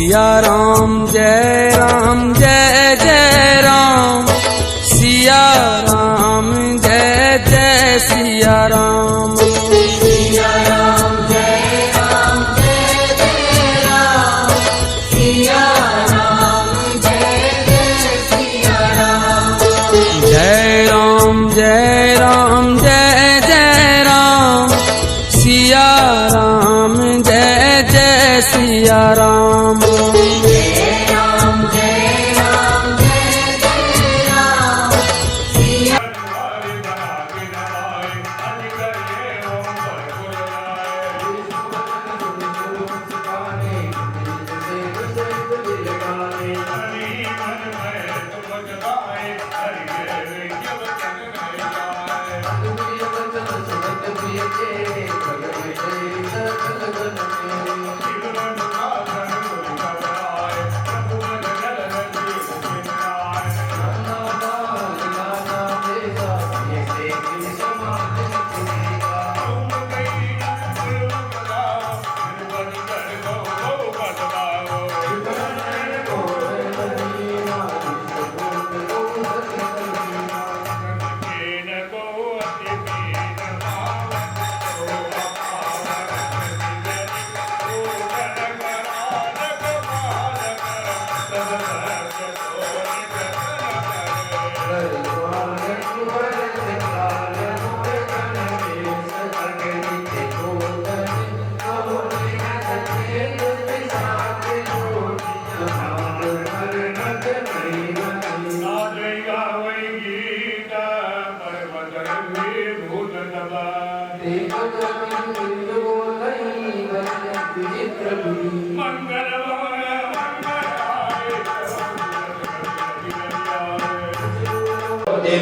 सिया राम जय जय राम, सिया राम जय जय सिया राम। सिया राम जय जय राम, सिया राम जय जय सिया राम। जय राम जय जय राम, सिया राम जय जय सिया राम।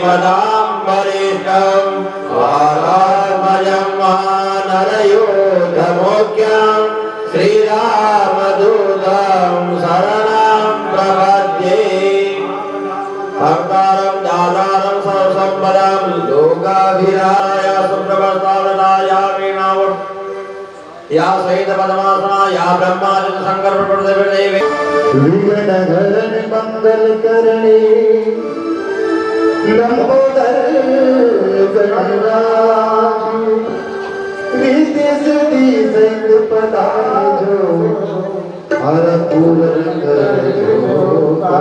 पदाम्बरीशं वारामयं महानरयोधमोख्यं श्रीरामदूतं शरणं प्रपद्ये। भक्तारं दातारं सर्वसम्पदां लोकाभिरामाय सुप्रभस्तावनाय वीणावं या सहित पद्मासना या ब्रह्मादित्य शंकर प्रदेवे विघ्नहरण मंगल करणे लंबोदर गणराज विद्य सुधि संग पदाजो हर पूरन कर जोगा।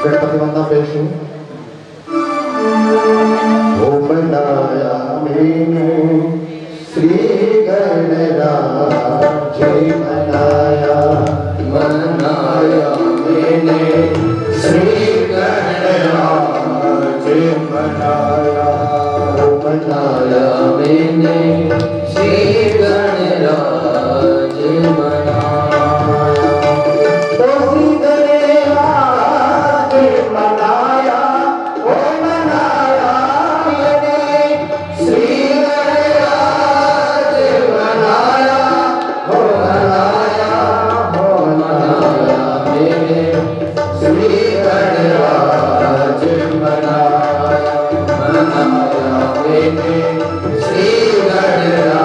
गणपति वंदना पेश ओम मनाया मैंने श्री गणराज मनाया मनाया मैंने श्री गणराज मनाया मनाया मैंने श्री गणराज मनाया तो श्री गणराज मनाया ओ मनाया मैंने श्री गणराज मनाया ओ मनाया मैंने श्री गणराज मनाया मनाया मैंने श्री गणराज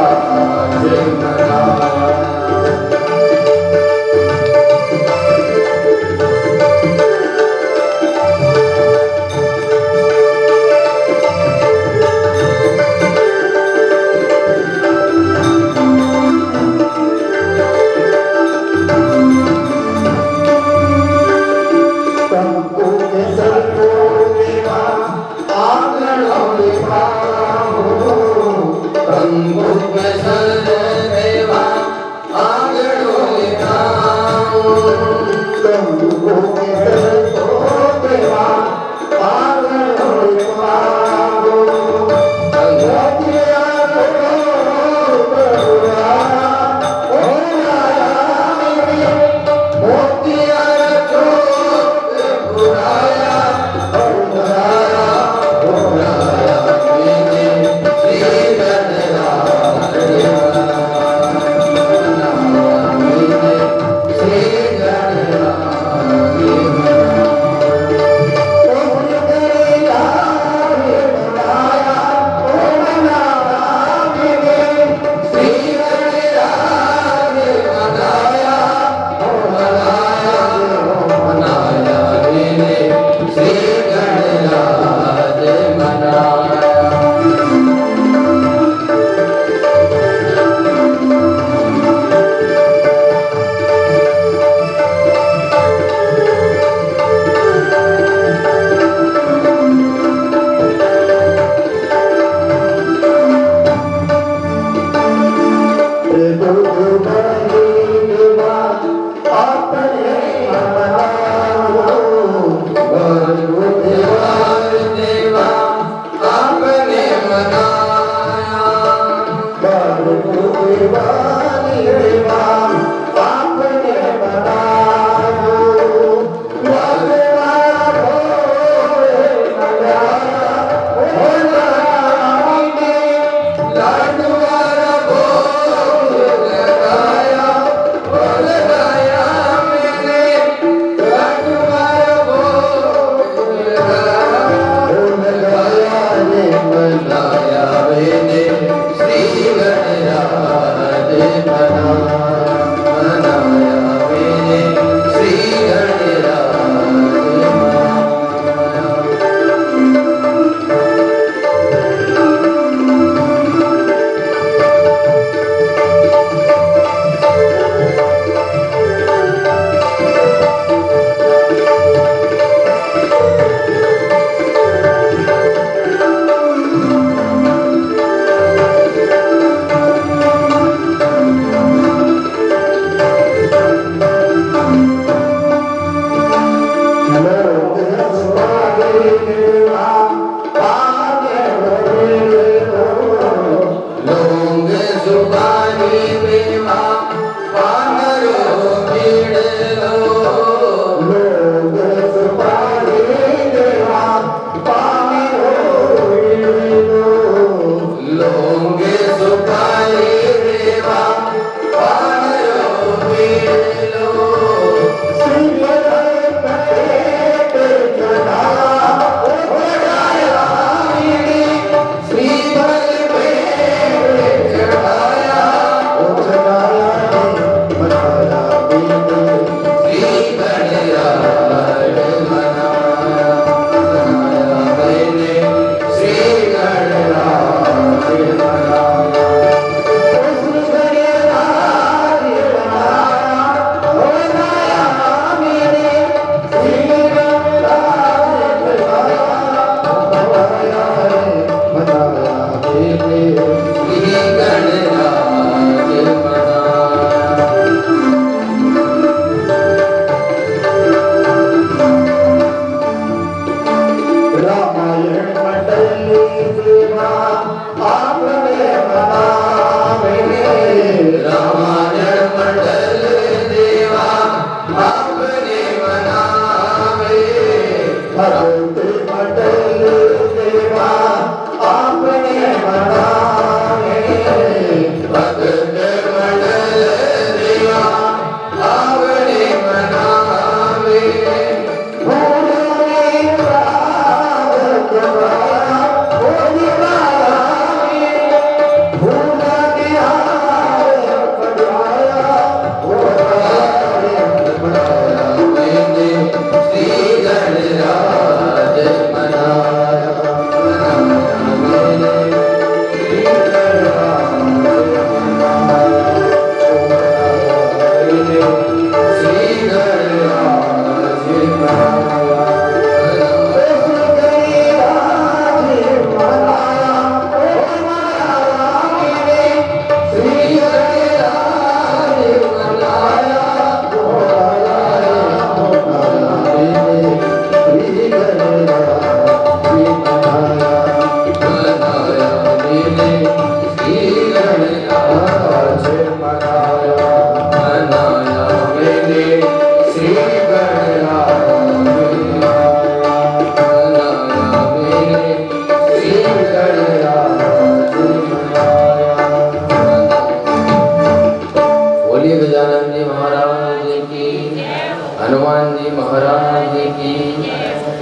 दीवानी देवा आपने बनाया लगवाया भोले लगाया हो नारायणी लगवाया भोले लगाया हो लगाया मैंने लगवाया भोले लगाया ने बनाया मैंने श्री गणराज बनाया मैंने श्री गणराज लोग जुबानी बेवा पानरो मिड़लो लोग जुबानी बेवा पानरो मिड़लो लोग जुबानी बेवा पानरो मिड़लो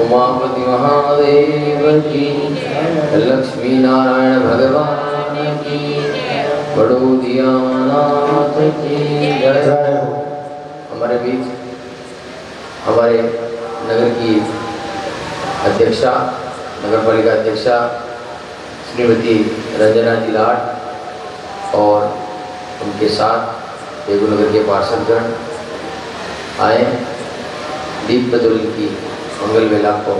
उमापति महादेव की, लक्ष्मी नारायण भगवान की, बड़ोदिया नाथ की जय। हमारे बीच हमारे नगर की अध्यक्षा, नगर पालिका अध्यक्षा श्रीमती रंजना जी लाड और उनके साथ बेगूनगर के पार्षदगण आए दीप प्रज्वलन की मंगल वेला को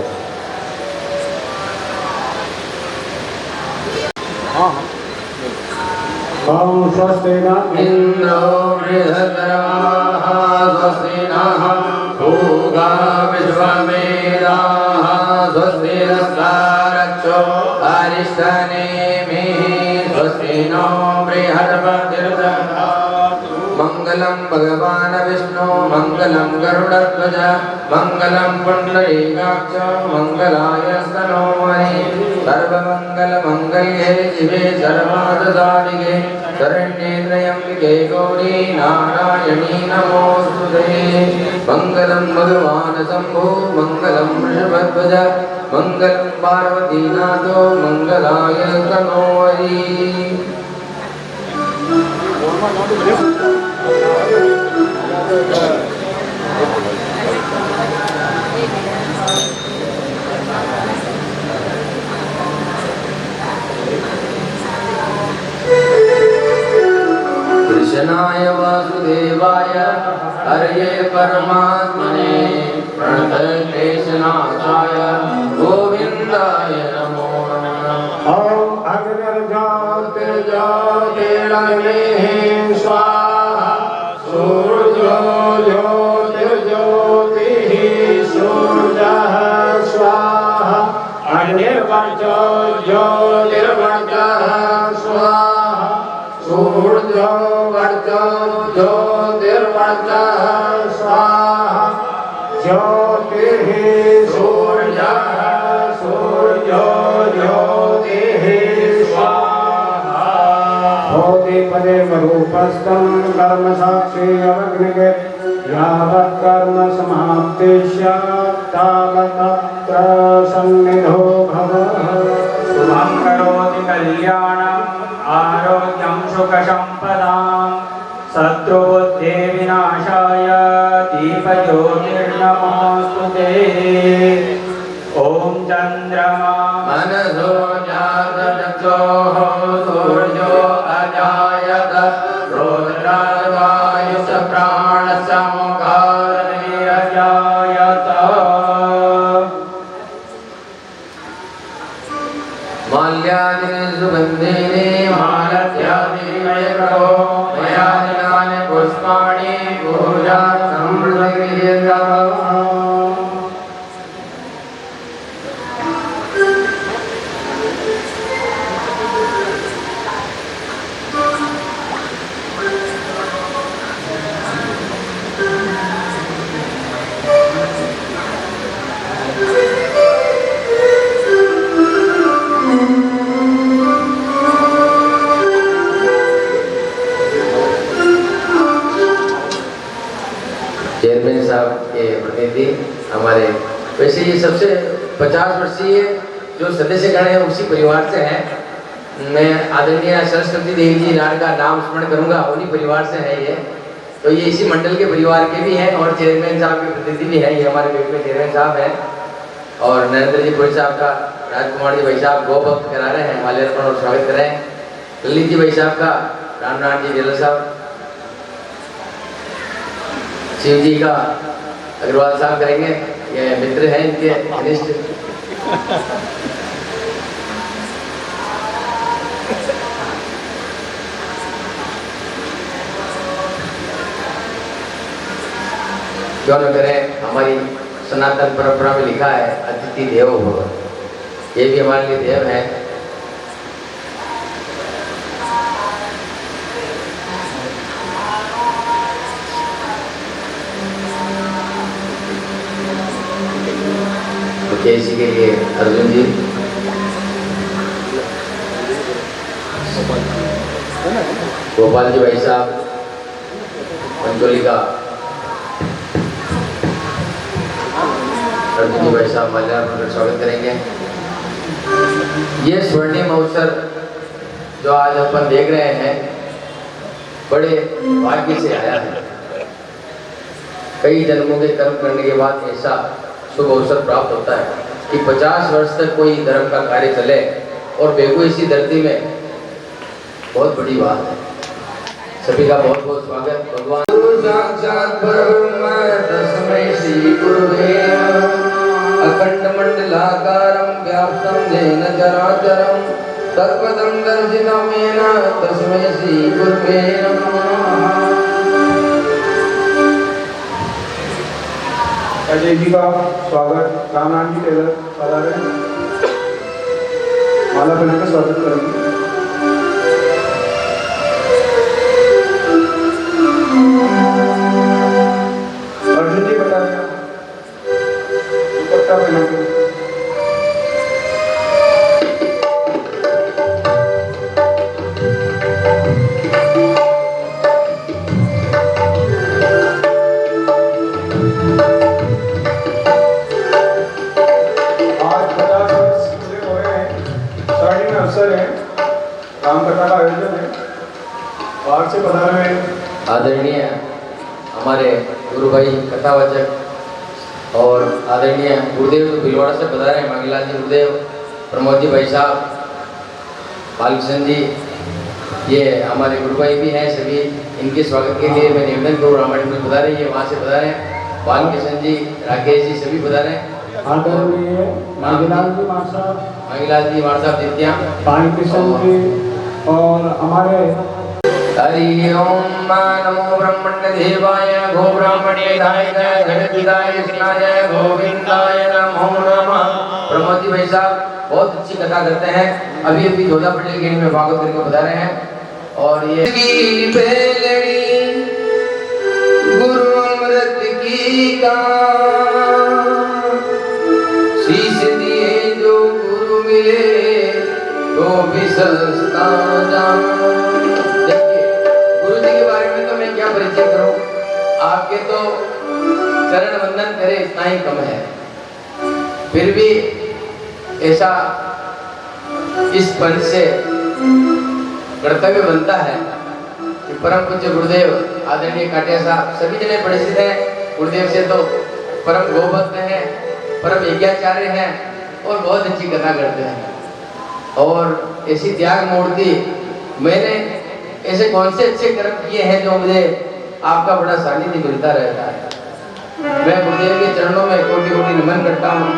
ओम स्वस्ति न इंद्रो बृहस्पतिर्वाः स्वस्ति नः भूगा विश्ववेदाः स्वस्ति नस्तारक्षो अरिष्टनेमिः स्वस्ति नो बृहस्पतिर्वाः मंगलम भगवान विष्णु मंगलम गरुड़ध्वज मंगलम पुंडरीकाक्ष मंगलाय स्तनोमणि सर्वमंगल मंगल्ये शिवे सर्वार्थसाधिके शरण्ये त्र्यंबके गौरी नारायणी नमोस्तुते मंगलम भगवान शंभो मंगलम वृषभध्वज मंगलम पार्वतीनाथो मंगलाय स्तनोमणि कृष्णाय वासुदेवाय हरये परमात्मने प्रणतक्लेशनाशाय गोविन्दाय नमो नमः। ओम अग्निर्ज्योतिर्ज्योतिरग्निः स्वाहा सूर्यो ज्योतिर्ज्योतिः सूर्यः स्वाहा अग्निर्वर्चो ज्योतिर्वर्चः स्वाहा सूर्यो वर्चो ज्योतिर्वर्चः स्वाहा ज्योतिः सूर्यः सूर्यो ज्योतिः स्वाहा भूतिपदे रूपस्थं कर्म साक्षी अग्निगे यावत् कर्म समाप्ति स्यात् तावत् सन्निधो भवः शुभं करोति कल्याणम् आरोग्यं सुखसम्पदां शत्रुबुद्धिविनाशाय दीपज्योतिर्नमोऽस्तुते। ॐ चन्द्रमा मनसो जातचक्षोः सूर्यो अजायत रुद्रावायुष प्राणसमुखारनिरजायत माल्यादिने सुगन्धिने मालत्यादिमयकरो मया दिनानि पुष्पाणि पूजार्थं प्रक्रियेतः। चेयरमैन साहब के प्रतिनिधि हमारे, वैसे ये सबसे 50 वर्षीय जो सदस्यगण है उसी परिवार से हैं। मैं आदरणीय सरस्वती देवी जी लाड का नाम स्मरण करूंगा, उन्हीं परिवार से है ये। तो ये इसी मंडल के परिवार के भी हैं और चेयरमैन साहब के प्रतिनिधि भी हैं। ये हमारे बेटे चेयरमैन साहब हैं और नरेंद्र जी पुरी साहब का, राजकुमार जी भाई साहब गौ भक्त करा रहे हैं, माल्यार्पण और स्वागत कर रहे हैं। ललित जी भाई साहब का, रामनाथ जी टेलर साहब, शिव जी का अग्रवाल साहब करेंगे, ये मित्र हैं इनके घनिष्ठ। क्यों न करें, हमारी सनातन परंपरा में लिखा है अतिथि देवो भव, ये भी हमारे लिए देव है। केसी के लिए अर्जुन जी, गोपाल जी भाई साहब पंचोली का, अर्जुन जी भाई साहब माल्यार्पण कर स्वागत करेंगे। ये स्वर्णिम अवसर जो आज अपन देख रहे हैं बड़े भाग्य से आया है। कई जन्मों के कर्म करने के बाद ऐसा शुभ अवसर प्राप्त होता है कि 50 वर्ष तक कोई धर्म का कार्य चले और बेगू इसी धरती में, बहुत बड़ी बात है। सभी का बहुत बहुत स्वागत। भगवान साक्षात् परब्रह्म तस्मै श्री गुरुवे नमः। अखंड मंडलाकारं व्याप्तं येन चराचरं तत्पदं दर्शितं येन तस्मै श्री गुरुवे नमः। अजय जी का स्वागत, रामनाथ जी टेलर बता रहे हैं, माला पहनाकर स्वागत करेंगे। बाहर से पधारे हुए आदरणीय हमारे गुरु भाई कथावाचक और आदरणीय गुरुदेव जो भीलवाड़ा से पधारे हैं, मांगीलाल जी गुरुदेव, प्रमोद जी भाई साहब, बालकिशन जी, ये हमारे गुरु भाई भी हैं सभी। इनके स्वागत के लिए मैं निवेदन करूँ, रामायण में पधारे, ये वहाँ से पधारे हैं, बालकिशन जी, राकेश जी सभी पधारे हैं। आदरणीय मांगीलाल जी मां साहब, मांगीलाल जी मां साहब दित्या, बालकिशन जी और हमारे हरि ओम नमो ब्रह्मण्य देवाय गो ब्राह्मणेय जगद्विदाय कृष्णाय गोविंदाय नमो नमः। प्रमोद जी भाई साहब बहुत अच्छी कथा करते हैं, अभी अभी जोधा पटली गेड़ी में भागवत करके बता रहे हैं। और ये की बेलड़ी गुरु अमृत की का शीश दिए जो गुरु मिले तो भी सस्ता जान। गुरु जी के बारे में तो मैं क्या परिचय करूं, आपके तो चरण वंदन करे इतना ही कम है। फिर भी ऐसा इस पंच से कर्तव्य बनता है कि परम पूज्य गुरुदेव आदरणीय काटिया साहब सभी जने परिचित हैं। गुरुदेव से तो परम गोभक्त हैं, परम यज्ञाचार्य हैं और बहुत अच्छी कथा करते हैं। और ऐसी त्याग मूर्ति, मैंने ऐसे कौन से अच्छे कर्म किए हैं जो मुझे आपका बड़ा सानिध्य मिलता रहता है। मैं गुरुदेव के चरणों में कोटि कोटि नमन करता हूँ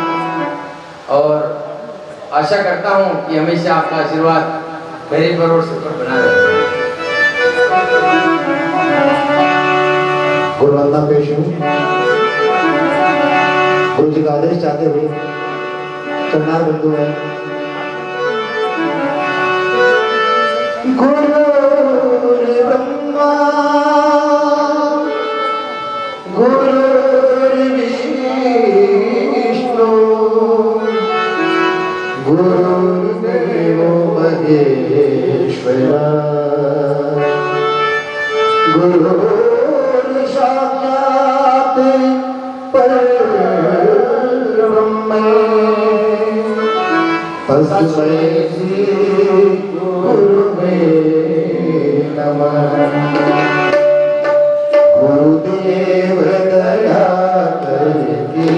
और आशा करता हूँ कि हमेशा आपका आशीर्वाद मेरे पर और सब पर बना रहे। गुरुवंदना पेश हूँ। गुरु जी का आदेश चाहते हुए चरणार बंधु है। गुरु ब्रह्मा गुरुर्विष्णु गुरुर्देवो महेश्वरा गुरुर् साक्षात् परब्रह्म तस्मै श्री गुरुवे नमः। गुरुदेव दया करके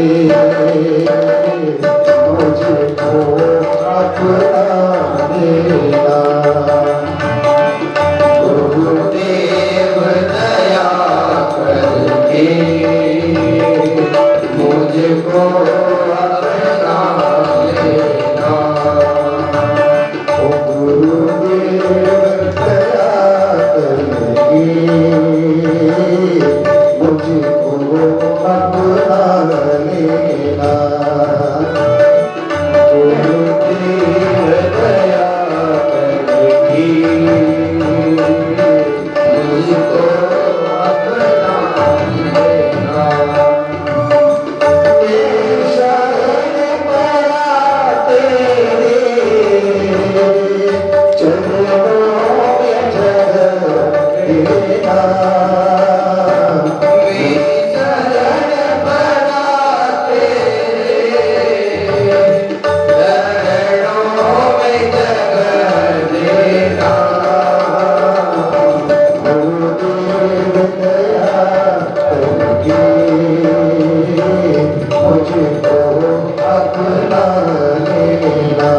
मुझको अपना लेना। गुरुदेव दया करके मुझको अपना लेना। ओ गुरुदेव दया करके मुझको अपना लेना। गुरुदेव दया करके मुझको अपना लेना। शरण पड़ा तेरे चरणों में जगह देना। शरण पड़ा तेरे चरणों में जगह देना। गुरुदेव दया करके मुझको अपना लेना।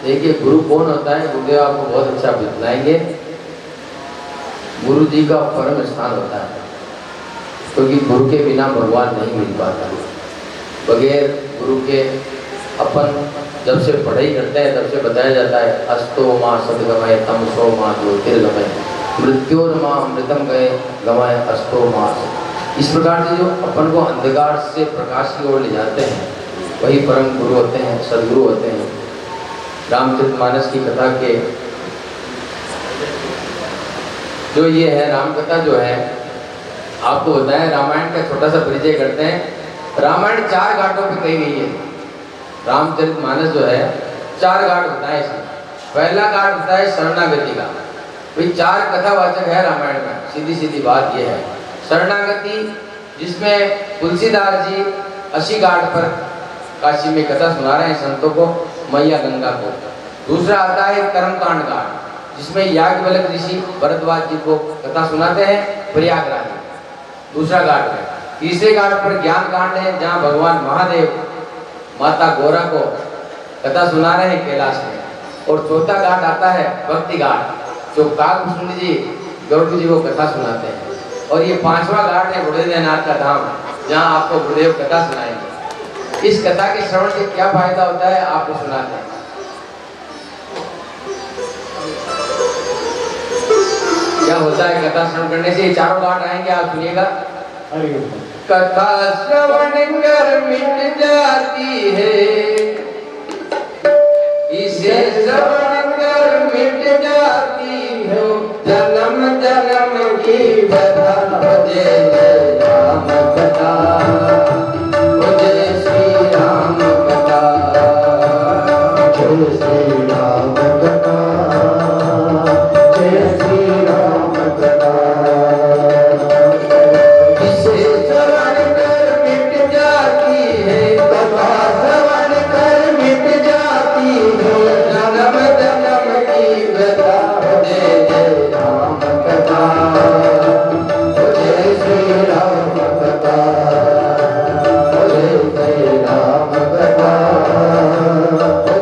देखिए गुरु कौन होता है, गुरुदेव आपको बहुत अच्छा बतलाएंगे। गुरु जी का परम स्थान होता है, क्योंकि गुरु के बिना भगवान नहीं मिल पाता। बगैर गुरु के अपन जब से पढ़ाई करते हैं तब से बताया जाता है अस्तो माँ सदगमय तमसो माँ ज्योतिर्गमय मृत्योर माँ अमृतम गए गमय अस्तो माँ। इस प्रकार से जो अपन को अंधकार से प्रकाश की ओर ले जाते हैं वही परम गुरु होते हैं, सदगुरु होते हैं। रामचरितमानस की कथा के जो ये है राम कथा जो है आपको बताएं, रामायण का छोटा सा परिचय करते हैं। रामायण 4 घाटों पे कही गई है। रामचरितमानस जो है 4 घाट बताए इसमें। पहला घाट होता है शरणागति का। भाई 4 कथावाचक है रामायण में, सीधी सीधी बात यह है। शरणागति जिसमें तुलसीदास जी 80 घाट पर काशी में कथा सुना रहे हैं संतों को, मैया गंगा को। दूसरा आता है कर्मकांड घाट जिसमें याज्ञवल्क्य ऋषि भरद्वाज जी को कथा सुनाते हैं प्रयागराज में, दूसरा घाट है। तीसरे घाट पर ज्ञान कांड है जहाँ भगवान महादेव माता गौरा को कथा सुना रहे हैं कैलाश में। और चौथा घाट आता है भक्ति घाट, जो काकभूषण जी गरुड़ जी को कथा सुनाते हैं। और ये 5वां घाट है गुरुदेवनाथ का धाम, जहाँ आपको गुरुदेव कथा सुनाएंगे। इस कथा के श्रवण से क्या फायदा होता है आपको सुनाते हैं। क्या होता है कथा श्रवण करने से? 4 घाट आएंगे, आप सुनिएगा। कथा श्रवण कर मिट जाती है, इसे श्रवण कर मिट जाती हो जन्म जन्म की व्यथा। जय जय राम कथा, जय श्री राम कथा, जय श्री राम कथा, जय श्री राम कथा। इसे श्रवण कर मिट जाती है, कथा श्रवण कर मिट जाती हो जन्म जन्म की व्यथा। जय जय राम कथा, जय श्री राम कथा, जय जय राम कथा,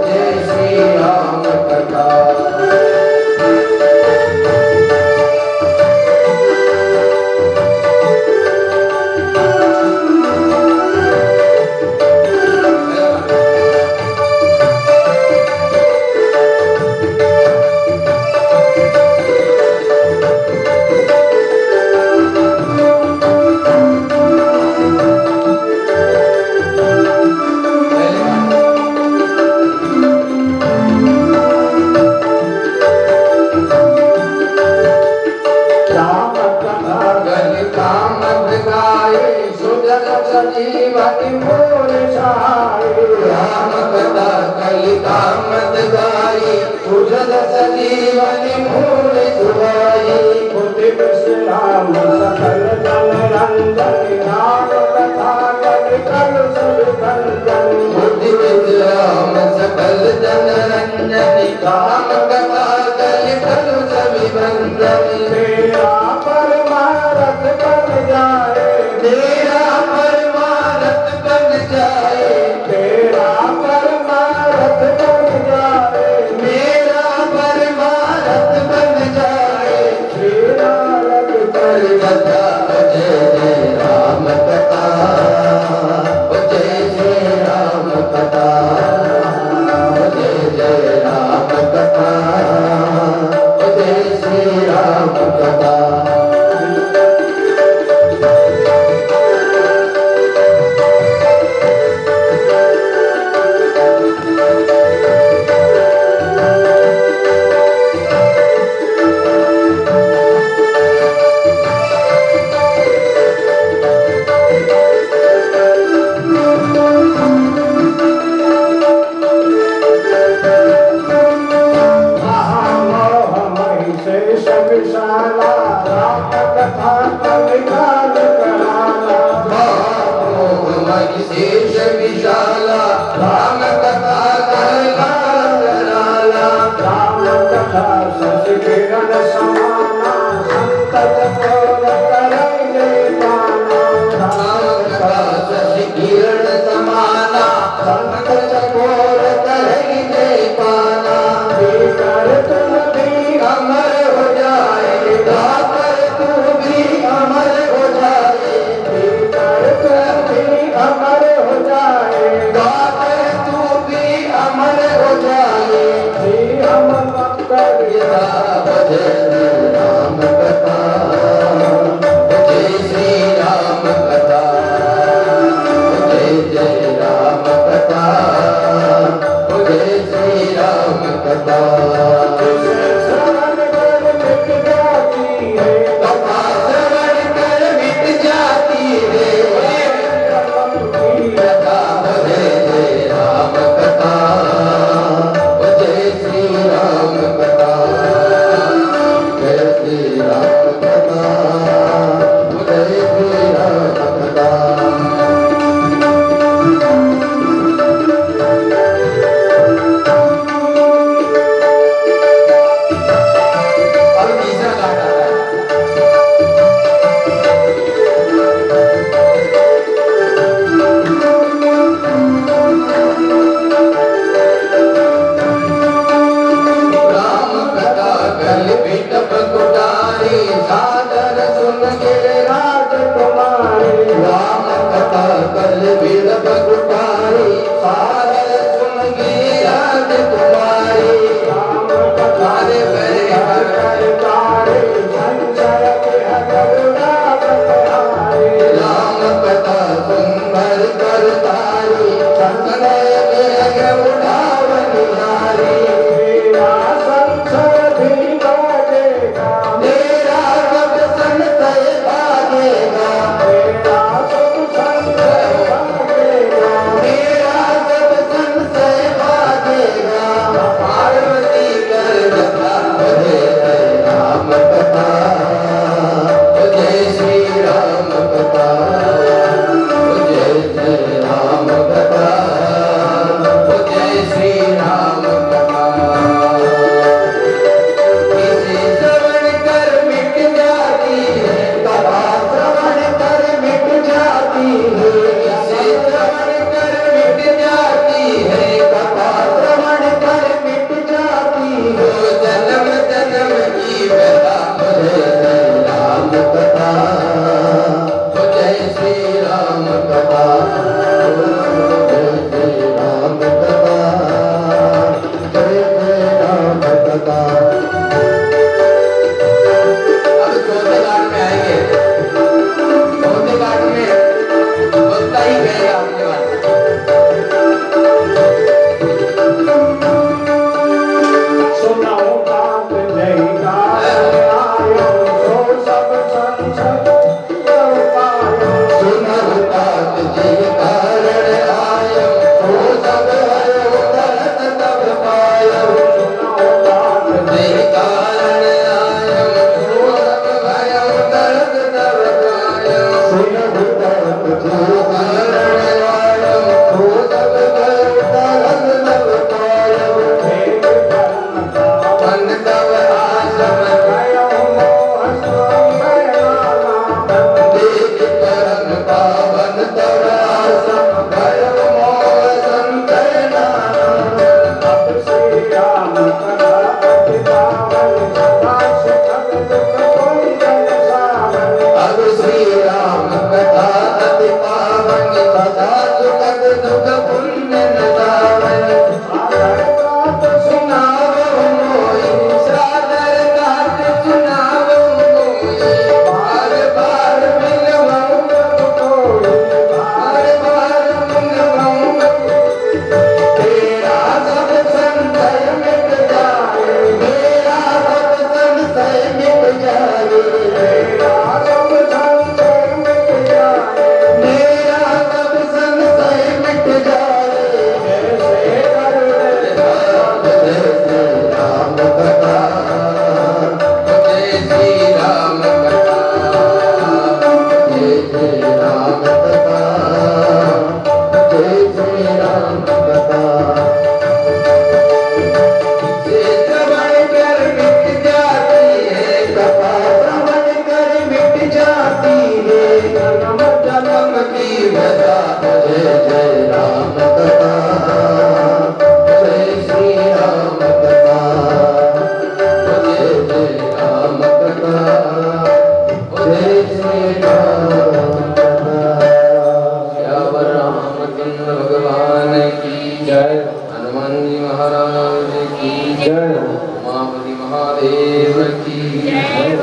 जय श्री राम कथा। संजीवनी मोर सहाय। राम कथा कलिका मत गाई, उजल संजीवनी मोर सुहाई। बुद्धि विश्राम सकल जन रंजन, राम कथा कलिकल सुरभंजन। बुद्धि विश्राम सकल जन रंजनी, राम कथा कलिकल सुरभंजनी। तेरा परमारथ बन जाए, तेरा परमारथ बन जाए, तेरा परमारथ बन जाए। मेरा परमारथ बन जाए। श्री नारद कर कथा जय जय राम कथा, जय जय राम कथा, जय जय राम कथा, जय श्री राम कथा। विशाला राम कथा कलिकाल कराला। शेष विशाला राम कथा कलिकाल कराला। राम कथा शशि किरण समाना, संतत कोर करई जय पाना। राम कथा शशि किरण समाना, संकट कोर करई जय पाना।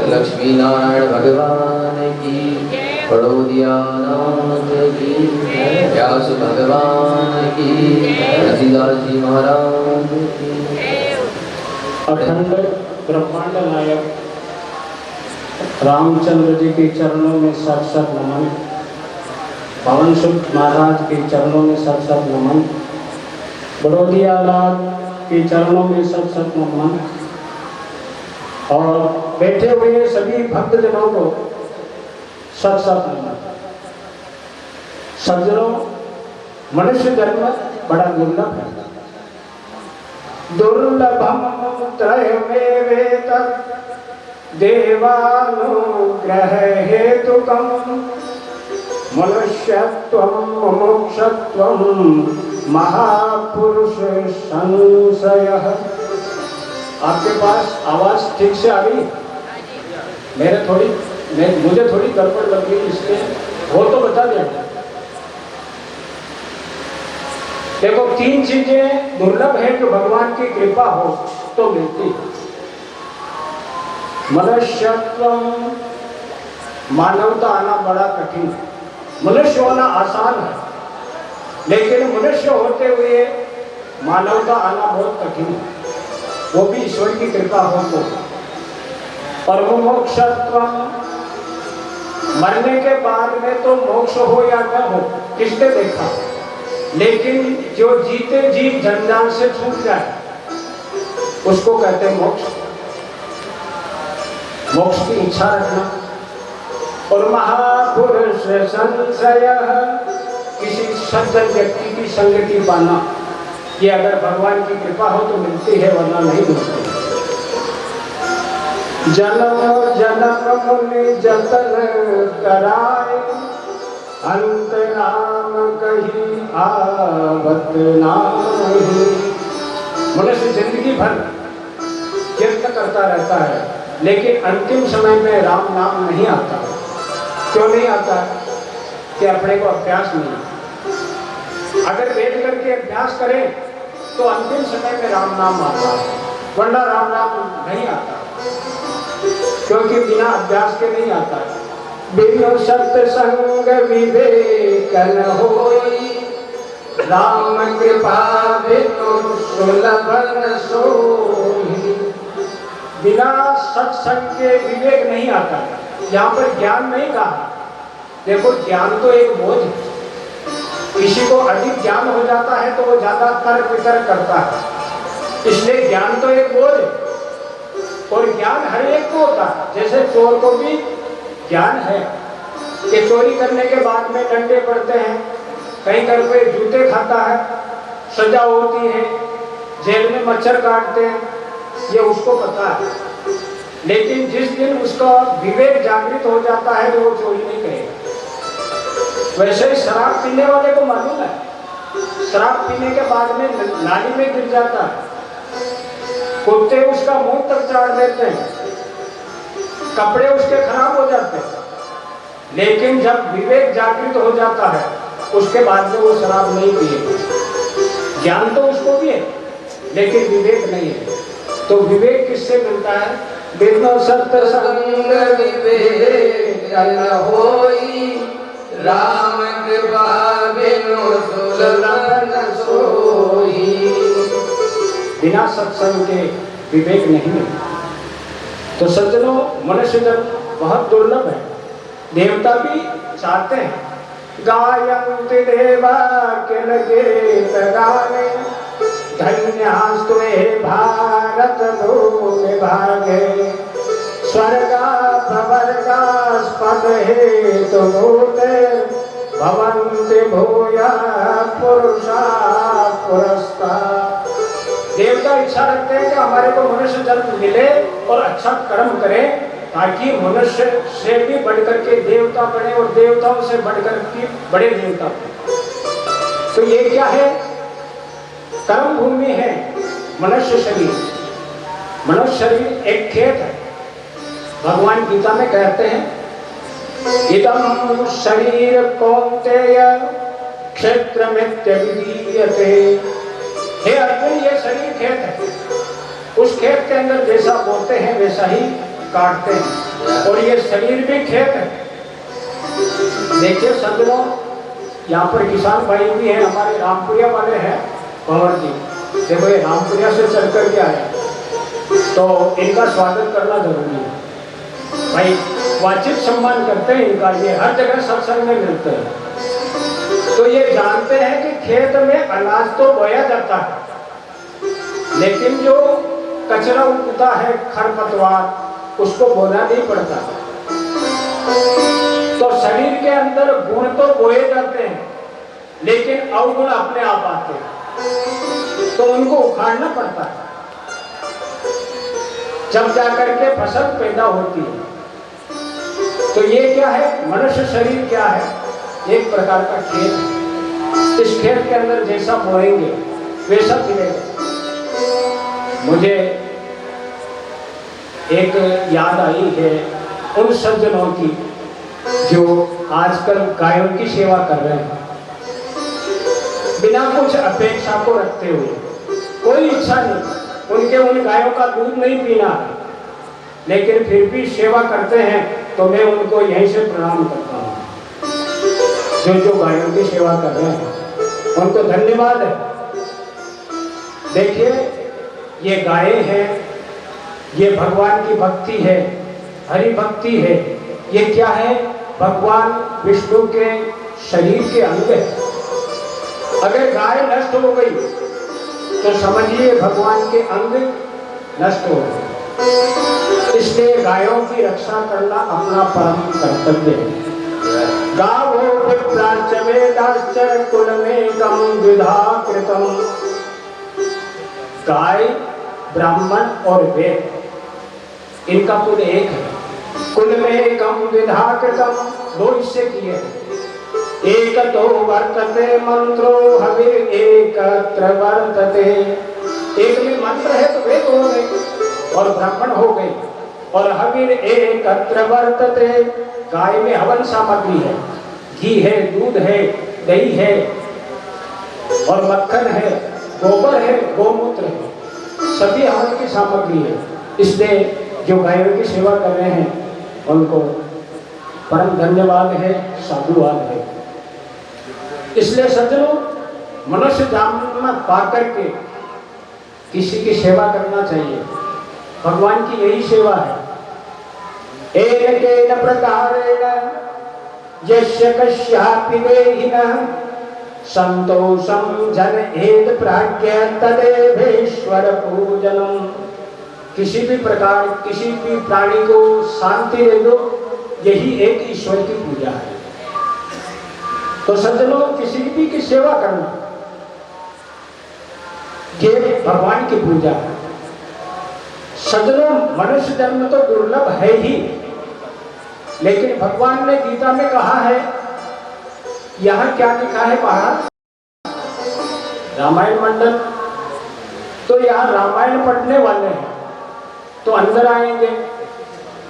लक्ष्मी नारायण भगवान की, बड़ोदिया नाथ की, व्यास भगवान की, रसीदास जी महाराज की। अखंड ब्रह्मांड नायक रामचंद्र जी के चरणों में सत सत नमन। पवन सुत महाराज के चरणों में सत सत नमन। बड़ोदिया नाथ के चरणों में सत सत नमन। और बैठे हुए सभी भक्तजनों को सत सत नमन। सज्जनों, मनुष्य जन्म बड़ा दुर्लभ है। दुर्लभम त्रयमेवेतत् देवानुग्रह हेतुकम् मनुष्यत्वं मुमुक्षत्वं महापुरुष संशयः। आपके पास आवाज ठीक से आ रही? मुझे थोड़ी गड़बड़ लग गई, इसलिए वो तो बता दिया। देखो, तीन चीजें दुर्लभ है जो भगवान की कृपा हो तो मिलती। मनुष्यत्व, मानवता आना बड़ा कठिन है। मनुष्य होना आसान है, लेकिन मनुष्य होते हुए मानवता आना बहुत कठिन है, वो भी ईश्वर की कृपा हो तो। और मोक्षत्व, मरने के बाद में तो मोक्ष हो या न हो किसने देखा, लेकिन जो जीते जी जंजाल से छूट जाए उसको कहते हैं मोक्ष। मोक्ष की इच्छा रखना। और महापुरुष संशय, किसी सज्जन व्यक्ति की संगति पाना, ये अगर भगवान की कृपा हो तो मिलती है, वरना नहीं मिलती। जन्म जन्म मुनि जतन कराए, अंत राम कही आवत नाही। मनुष्य जिंदगी भर कीर्तन करता रहता है, लेकिन अंतिम समय में राम नाम नहीं आता। क्यों नहीं आता? कि अपने को अभ्यास नहीं। अगर बैठ करके अभ्यास करें तो अंतिम समय में राम नाम आता है, वरना राम नाम नहीं आता, क्योंकि बिना अभ्यास के नहीं आता है। बिनु सत्संग विवेक न होई, राम कृपा बिनु सुलभ न सोई। बिना सत्संग के विवेक नहीं आता है। यहाँ पर ज्ञान नहीं कहा। देखो, ज्ञान तो एक बोझ है। किसी को अधिक ज्ञान हो जाता है तो वो ज्यादा तर्क वितर्क करता है, इसलिए ज्ञान तो एक बोझ है। और ज्ञान हर एक को होता है। जैसे चोर को भी ज्ञान है कि चोरी करने के बाद में डंडे पड़ते हैं, कहीं घर पे जूते खाता है, सजा होती है, जेल में मच्छर काटते हैं, ये उसको पता है। लेकिन जिस दिन उसका विवेक जागृत हो जाता है तो वो चोरी नहीं करेगा। वैसे ही शराब पीने वाले को मालूम है, शराब पीने के बाद में नाली में गिर जाता है, कुत्ते उसका मुंह तक चाट देते हैं, कपड़े उसके खराब हो जाते हैं, लेकिन जब विवेक जागृत हो जाता है उसके बाद में वो शराब नहीं पिएगा। ज्ञान तो उसको भी है लेकिन विवेक नहीं है। तो विवेक किससे मिलता है? बिनु सत्संग विवेक न होई, राम कृपा बिनु सुलभ न सोई। बिना सत्संग के विवेक नहीं मिलता। तो सज्जनों, मनुष्य जन्म बहुत दुर्लभ है। देवता भी चाहते हैं गायन्ति देवा के लगे गाने, धन्यास्त्वे भारत भूमि भागे, स्वर्गा प्रवर्गा स्पद हेतु भूते, भवन्ति भूया पुरुषा पुरस्तात्। देवता इच्छा रखते हैं कि हमारे को मनुष्य जन्म मिले और अच्छा कर्म करें ताकि मनुष्य से भी बढ़कर के देवता बने और देवताओं से बढ़कर के बड़े देवता बने। तो ये क्या है? कर्म भूमि है मनुष्य शरीर। मनुष्य शरीर एक खेत है। भगवान गीता में कहते हैं इदं शरीर कौन्तेय क्षेत्रमित्यभिधीयते। हे अर्जुन, ये शरीर खेत है। उस खेत के अंदर जैसा बोते हैं वैसा ही काटते हैं, और ये शरीर भी खेत है। देखिए सज्जनों, यहाँ पर किसान भाई भी हैं, हमारे रामपुरिया वाले हैं पवन जी। देखो ये रामपुरिया से चल कर के आए, तो इनका स्वागत करना जरूरी है भाई। वाचिक सम्मान करते हैं इनका, ये हर जगह सत्संग में मिलते हैं। तो ये जानते हैं कि खेत में अनाज तो बोया जाता है, लेकिन जो कचरा उगता है, खरपतवार, उसको बोना नहीं पड़ता। तो शरीर के अंदर गुण तो बोए जाते हैं, लेकिन अवगुण अपने आप आते हैं, तो उनको उखाड़ना पड़ता है। जब जाकर के फसल पैदा होती है। तो ये क्या है? मनुष्य शरीर क्या है? एक प्रकार का खेत है। इस खेत के अंदर जैसा बोएंगे वैसा मिलेगा। मुझे एक याद आई है उन सज्जनों की जो आजकल गायों की सेवा कर रहे हैं, बिना कुछ अपेक्षा को रखते हुए, कोई इच्छा नहीं, उनके उन गायों का दूध नहीं पीना है, लेकिन फिर भी सेवा करते हैं। तो मैं उनको यहीं से प्रणाम करता हूँ। जो गायों की सेवा कर रहे हैं उनको धन्यवाद है। देखिए, ये गायें हैं, ये भगवान की भक्ति है, हरि भक्ति है। ये क्या है? भगवान विष्णु के शरीर के अंग है। अगर गाय नष्ट हो गई तो समझिए भगवान के अंग नष्ट हो गए। इसलिए गायों की रक्षा करना अपना परम कर्तव्य है। गावो विप्राच वेदाश्च कुलमेकं द्विधा कृतम्। गाय, ब्राह्मण और वेद, इनका कुल एक है। कुल में एकम द्विधा कृतम्, दो हिस्से किए हैं। एक तो वर्तते मंत्रो हविर एकत्र वर्तते। एक में मंत्र है तो वेद हो गए और ब्राह्मण हो गए, और हविर एकत्र वर्तते। गाय में हवन सामग्री है, घी है, दूध है, दही है और मक्खन है, गोबर है, गोमूत्र है, सभी हवन की सामग्री है। इसलिए जो गायों की सेवा कर रहे हैं उनको परम धन्यवाद है, साधुवाद है। इसलिए सज्जनों, मनुष्य जन्म पाकर के किसी की सेवा करना चाहिए। भगवान की यही सेवा है। एन केन प्रकारेण यस्य कस्यापि देहिनः संतोषं जनयेत् प्राज्ञ तदेवेश्वर पूजनम्। किसी भी प्रकार किसी भी प्राणी को शांति दे दो, यही एक ईश्वर की पूजा है। तो सज्जनों, किसी भी की सेवा करना ये भगवान की पूजा है। सज्जनों, मनुष्य जन्म तो दुर्लभ है ही, लेकिन भगवान ने गीता में कहा है यहाँ क्या लिखा है बाहर? रामायण मंडल। तो यहाँ रामायण पढ़ने वाले हैं तो अंदर आएंगे,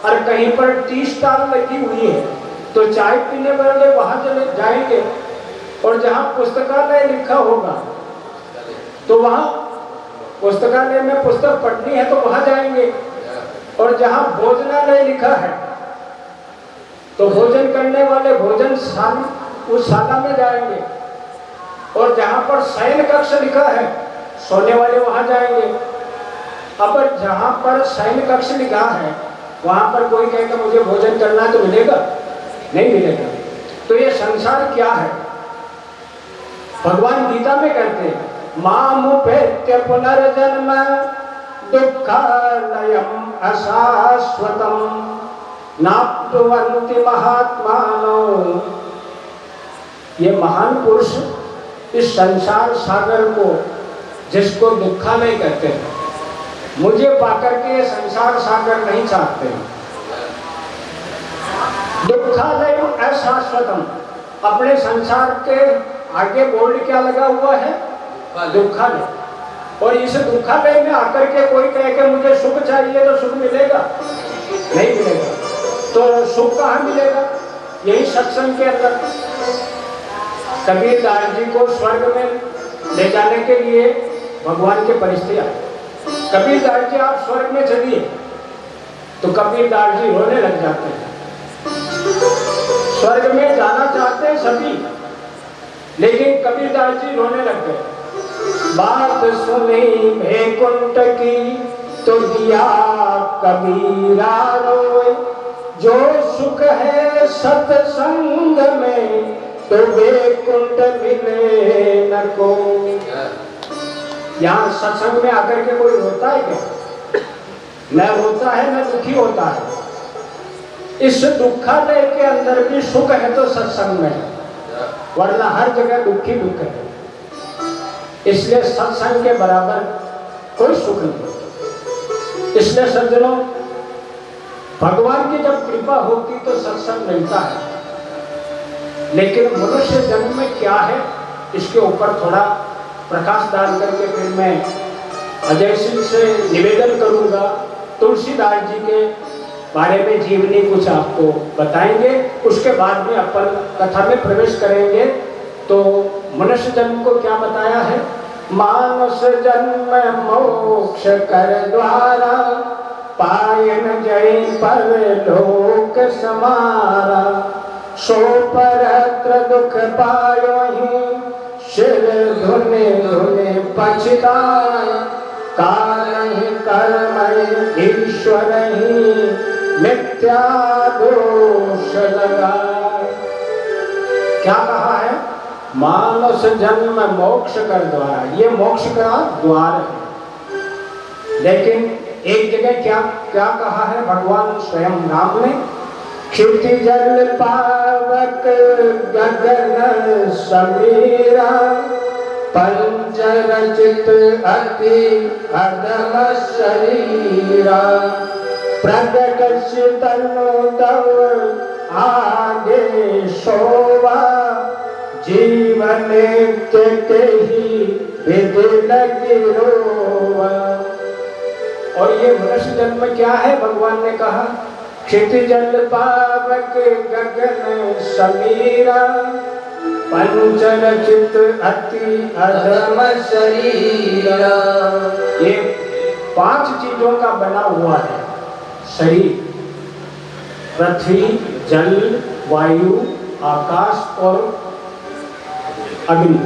और कहीं पर टी स्टाल लगी हुई है तो चाय पीने वाले वहां चले जाएंगे, और जहाँ पुस्तकालय लिखा होगा तो वहाँ पुस्तकालय में पुस्तक पढ़नी है तो वहां जाएंगे, और जहाँ भोजनालय लिखा है तो भोजन करने वाले भोजन शाला उस शाला में जाएंगे, और जहाँ पर शयन कक्ष लिखा है सोने वाले वहां जाएंगे। अब जहाँ पर शयन कक्ष लिखा है वहां पर कोई कहेगा मुझे भोजन करना तो मिलेगा? नहीं मिलेगा। तो ये संसार क्या है? भगवान गीता में कहते हैं मामुपेत्य पुनर्जन्म दुःखालयम् अशाश्वतम् नाप्नुवन्ति महात्मानो। ये महान पुरुष इस संसार सागर को, जिसको दुःखालय कहते हैं, मुझे पाकर के ये संसार सागर नहीं चाहते। दुःखालय अशाश्वतम, अपने संसार के आगे बोर्ड क्या लगा हुआ है? दुःखालय। और इस दुःखालय में आकर के कोई कहे कि मुझे सुख चाहिए तो सुख मिलेगा? नहीं मिलेगा। तो सुख कहाँ मिलेगा? यही सत्संग के अंदर। कबीरदास जी को स्वर्ग में ले जाने के लिए भगवान के परिस्थिति आई। कबीरदास जी आप स्वर्ग में चलिए, तो कबीरदास जी रोने लग जाते हैं। स्वर्ग में जाना चाहते हैं सभी, लेकिन कबीरदास जी रोने लग गए। बात सुनी वैकुंठ की तो दिया कबीरा रोए, जो सुख है सत्संग में तो वैकुंठ मिले न को। यहाँ सत्संग में आकर के कोई रोता है क्या? न रोता है न दुखी होता है। इस दुखालय के अंदर भी सुख है तो सत्संग में है, वरना हर जगह दुखी दुख है। इसलिए सत्संग के बराबर कोई सुख नहीं। इसलिए सज्जनों, भगवान की जब कृपा होती तो सत्संग मिलता है, लेकिन मनुष्य जन्म में क्या है इसके ऊपर थोड़ा प्रकाश डाल करके फिर मैं अजय सिंह से निवेदन करूंगा। तुलसीदास जी के बारे में जीवनी कुछ आपको बताएंगे, उसके बाद में अपन कथा में प्रवेश करेंगे। तो मनुष्य जन्म को क्या बताया है? मानस जन्म मोक्ष कर द्वारा, पायन जय पर लोक समारा। सो परत्र दुख पायो ही, शिर धुने धुने पछताए। कारण कर्म ईश्वर ही, मिथ्या दोष लगाए। क्या कहा है? मानस जन्म मोक्ष कर द्वारा, ये मोक्ष का द्वार है। लेकिन एक जगह क्या क्या कहा है भगवान स्वयं राम ने? क्षिति जल पावक गगन समीरा, पंच रचित अति अधम शरीरा। प्रगट तनु तव आगे शोभा, जीवन के ही विधि लगी रोवा। और ये मनुष्य जन्म क्या है? भगवान ने कहा क्षितिजल पावक गगन समीरा, पंचरचित अति अधम शरीरा। ये 5 चीजों का बना हुआ है शरीर। पृथ्वी, जल, वायु, आकाश और अग्नि।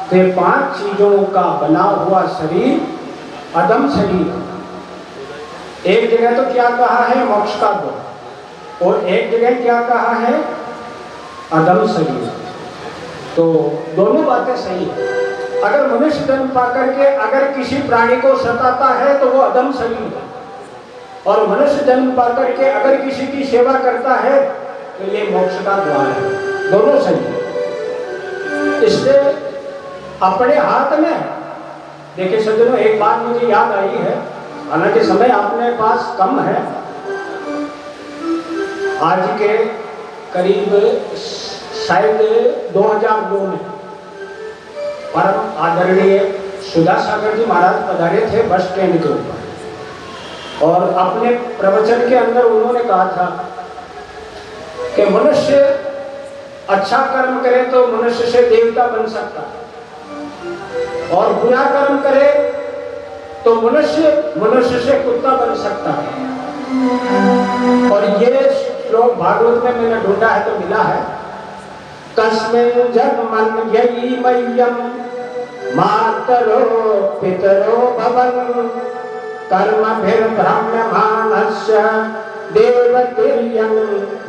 तो ये 5 चीजों का बना हुआ शरीर अधम शरीर। एक जगह तो क्या कहा है? मोक्ष का द्वार। और एक जगह क्या कहा है? अधम शरीर। तो दोनों बातें सही है। अगर मनुष्य जन्म पाकर के अगर किसी प्राणी को सताता है तो वो अधम शरीर है, और मनुष्य जन्म पाकर के अगर किसी की सेवा करता है तो ये मोक्ष का द्वार है। दोनों सही है। इसलिए अपने हाथ में देखिए सज्जनों, एक बात मुझे याद आई है, हालांकि समय अपने पास कम है। आज के करीब शायद 2002 में परम आदरणीय सुधा सागर जी महाराज पधारे थे बस स्टैंड के ऊपर, और अपने प्रवचन के अंदर उन्होंने कहा था कि मनुष्य अच्छा कर्म करे तो मनुष्य से देवता बन सकता है, और बुरा कर्म करे तो मनुष्य से कुत्ता बन सकता है। और ये श्लोक भागवत में मैंने ढूंढा है तो मिला है, कस्मिन् जन्मन् ययि मह्यं मातरो पितरो भवन् कर्मभिर्भ्रम्यमाणस्य देवतिर्यं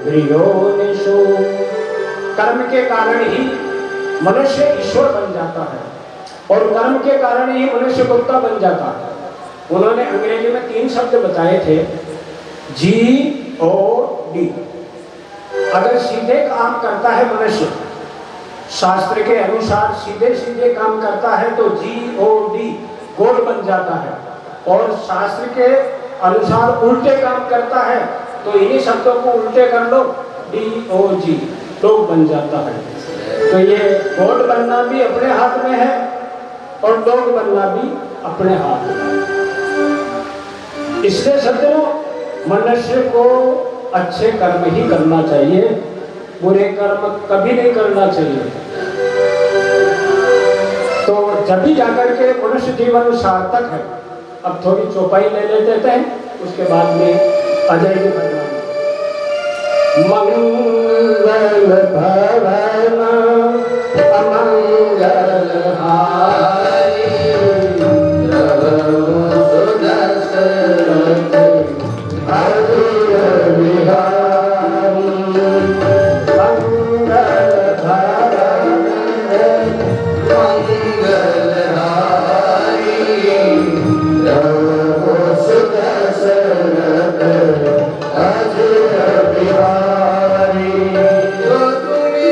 गृहोनिषु। कर्म के कारण ही मनुष्य ईश्वर बन जाता है, और कर्म के कारण ही मनुष्य कुत्ता बन जाता है। उन्होंने अंग्रेजी में 3 शब्द बताए थे, GOD। अगर सीधे काम करता है मनुष्य, शास्त्र के अनुसार सीधे सीधे काम करता है तो GOD गोड बन जाता है, और शास्त्र के अनुसार उल्टे काम करता है तो इन्हीं शब्दों को उल्टे कर लो, DOG लोग बन जाता है। तो ये गोड बनना भी अपने हाथ में है और लोग बनना भी अपने हाथ में है। इसलिए सज्जनों, मनुष्य को अच्छे कर्म ही करना चाहिए, बुरे कर्म कभी नहीं करना चाहिए। तो जब भी जाकर के मनुष्य जीवन सार्थक है। अब थोड़ी चौपाई ले लेते हैं, उसके बाद में अजय जी भगवान मंगल भवन अमंगल हारी जो तुम्हें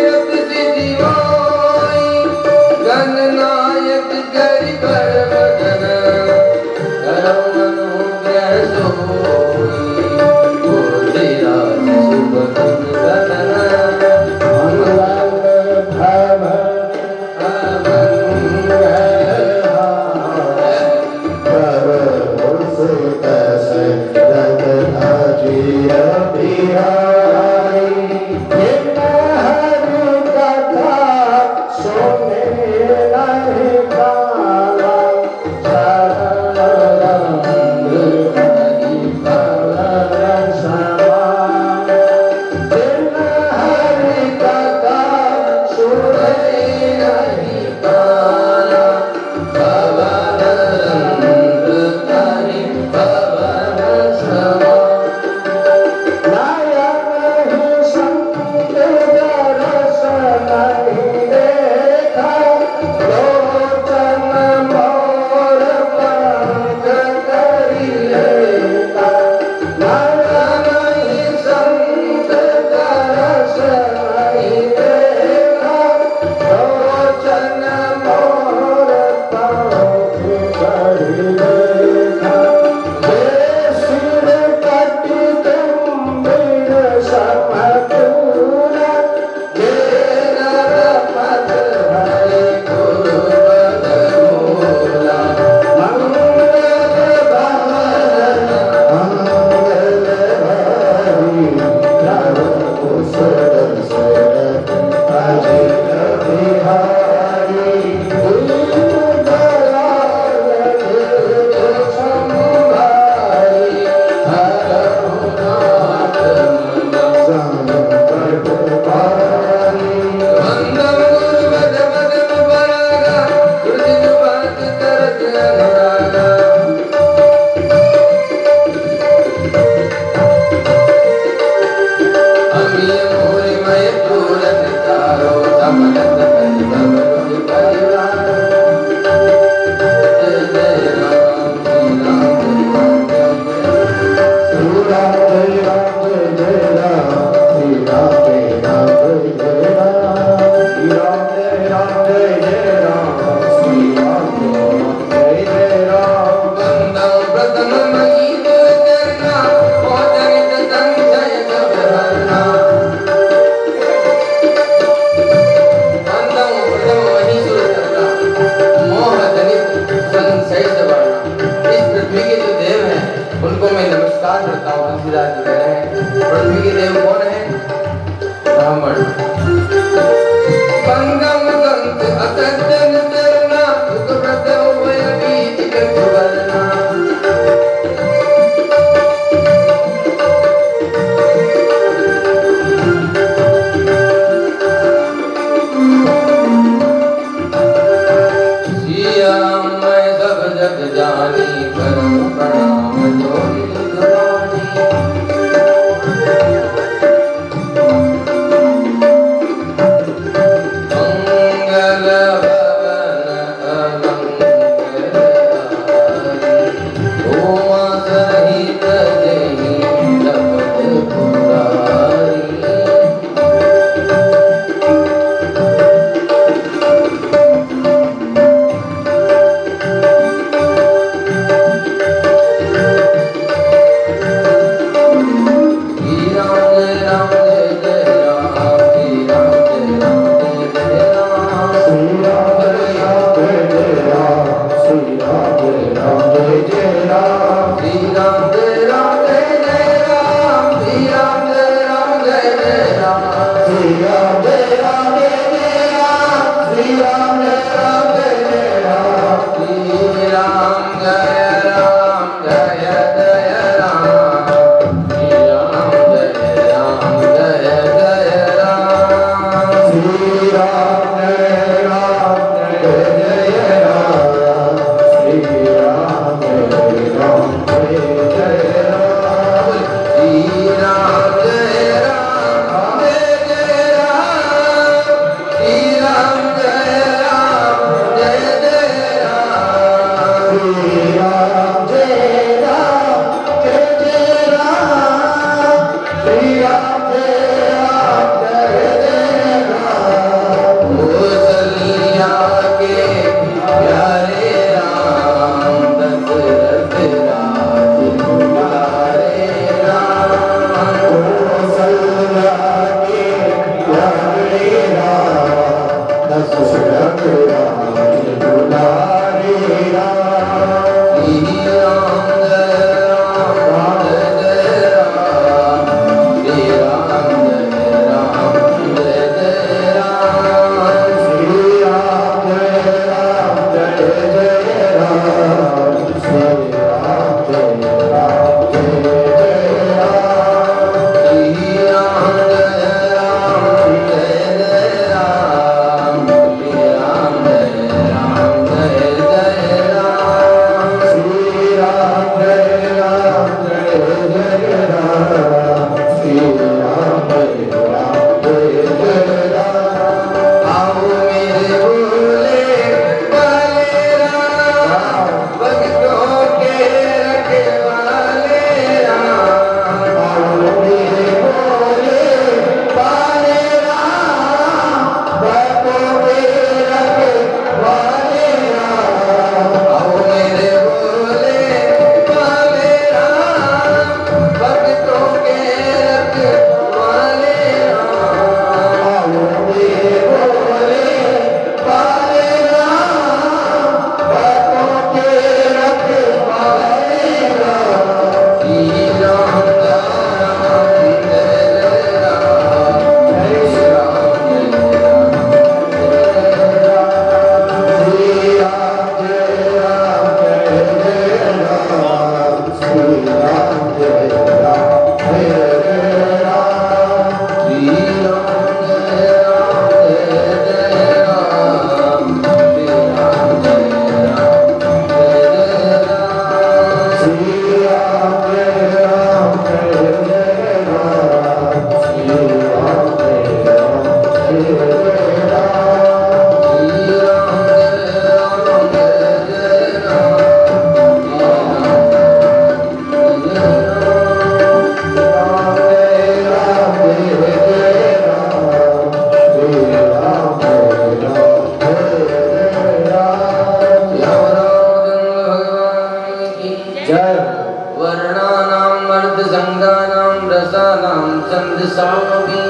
छन्दसामपि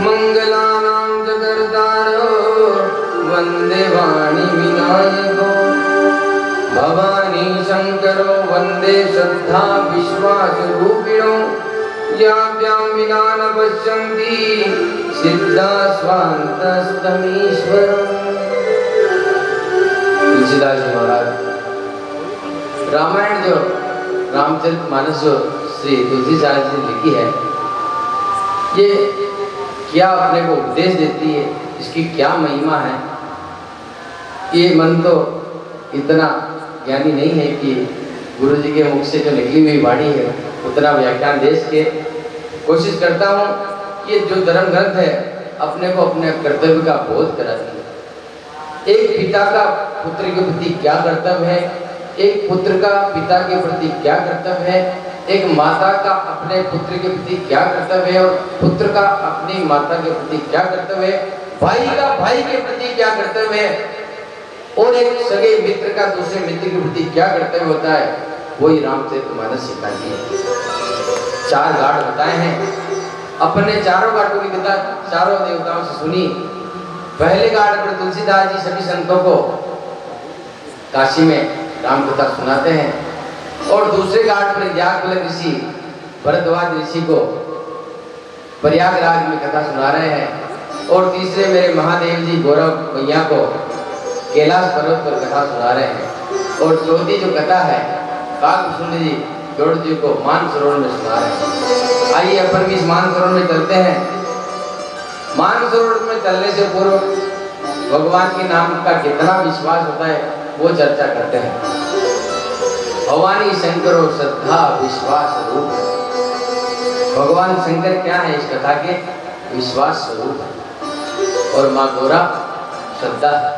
मङ्गलानां जगर्तारो वन्दे वाणी विनायको भवानी शङ्करो वन्दे श्रद्धा विश्वासरूपिणो याभ्यां विना न पश्यन्ति सिद्धा स्वान्तस्तमीश्वरम्। तुलसीदास जी महाराज रामायण जो रामचरितमानस जो श्री तुलसीदास जी ने लिखी है, ये क्या अपने को उपदेश देती है, इसकी क्या महिमा है, ये मन तो इतना ज्ञानी नहीं है कि गुरु जी के मुख से जो निकली हुई वाणी है उतना व्याख्यान देश के कोशिश करता हूँ। ये जो धर्म ग्रंथ है अपने को अपने कर्तव्य का बोध कराती है। एक पिता का पुत्र के प्रति क्या कर्तव्य है, एक पुत्र का पिता के प्रति क्या कर्तव्य है, एक माता का अपने पुत्र के प्रति क्या कर्तव्य है और पुत्र का अपनी माता के प्रति क्या कर्तव्य है, भाई का भाई के प्रति क्या कर्तव्य है और एक सगे मित्र का दूसरे मित्र के प्रति क्या कर्तव्य होता है, वही रामचरितमानस सिखाती है। 4 घाट बताए हैं, अपने चारों घाटों की कथा चारों देवताओं से सुनी। पहले घाट पर तुलसीदास जी सभी संतों को काशी में राम कथा सुनाते हैं और दूसरे घाट पर याज्ञवल्क्य ऋषि भरद्वाज ऋषि को प्रयागराज में कथा सुना रहे हैं और तीसरे मेरे महादेव जी गौरव मैया को कैलाश पर्वत पर कथा सुना रहे हैं और चौथी जो कथा है काकभूषण जी गौड़ जी को मानसरोवर में सुना रहे हैं। आइए अपन भी इस मानसरोवर में चलते हैं। मानसरोवर में चलने से पूर्व भगवान के नाम का कितना विश्वास होता है वो चर्चा करते हैं। भवानी शंकरो श्रद्धा विश्वास रूप। भगवान शंकर क्या है इस कथा के? विश्वास स्वरूप है और माँ गौरा श्रद्धा है।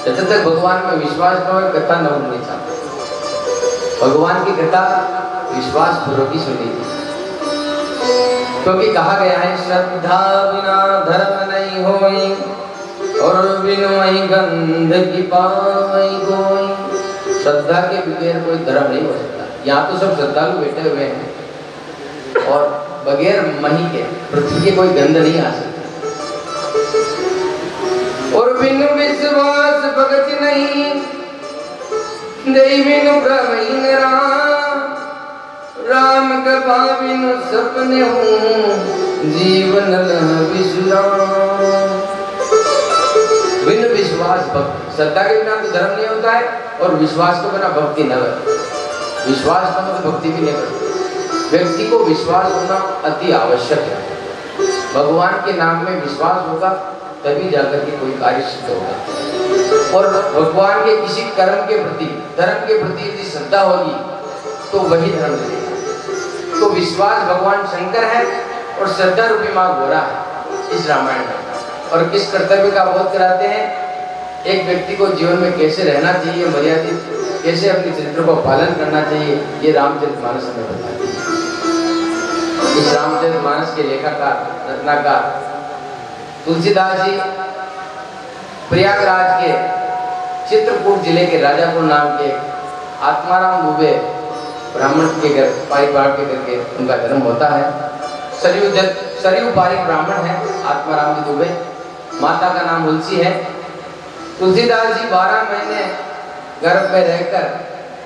जब तक भगवान में विश्वास न हो कथा न होनी चाहते। भगवान की कथा विश्वास पूर्वक ही सुनी थी, क्योंकि कहा गया है श्रद्धा बिना धर्म नहीं होई और बिनु वही गंध की पाई कोई। श्रद्धा के बगैर कोई धर्म नहीं हो सकता। यहाँ तो सब श्रद्धालु बैठे हुए हैं और बगैर मही के पृथ्वी के कोई गंध नहीं आ सकता। बिन विश्वास भगत नहीं, दई बिनु भ्रमहीन राम। राम कृपा बिनु सपने हूँ, जीवन लह विश्राम। बिन विश्वास भक्ति, श्रद्धा के बिना तो धर्म नहीं होता है, और विश्वास के बिना भक्ति न करती। विश्वास न हो तो भक्ति भी नहीं करती। व्यक्ति को विश्वास होना अति आवश्यक है। भगवान के नाम में विश्वास होगा तभी जाकर के कोई कार्य सिद्ध होगा। और भगवान के किसी कर्म के प्रति, धर्म के प्रति यदि श्रद्धा होगी तो वही धर्म मिलेगा। तो विश्वास भगवान शंकर है और श्रद्धा रूपी माँ गोरा है इस रामायण में। और किस कर्तव्य का बोध कराते हैं, एक व्यक्ति को जीवन में कैसे रहना चाहिए, मर्यादित कैसे अपने चरित्र को पालन करना चाहिए, ये रामचरितमानस हमें बताते हैं। इस रामचरितमानस के लेखककार, रत्नाकार तुलसीदास जी प्रयागराज के चित्रकूट जिले के राजापुर नाम के आत्माराम दुबे ब्राह्मण के घर, पारिवार के घर के उनका जन्म होता है। सरयू पारिक ब्राह्मण है आत्माराम जी दुबे। माता का नाम तुलसी है। तुलसीदास जी 12 महीने गर्भ में रहकर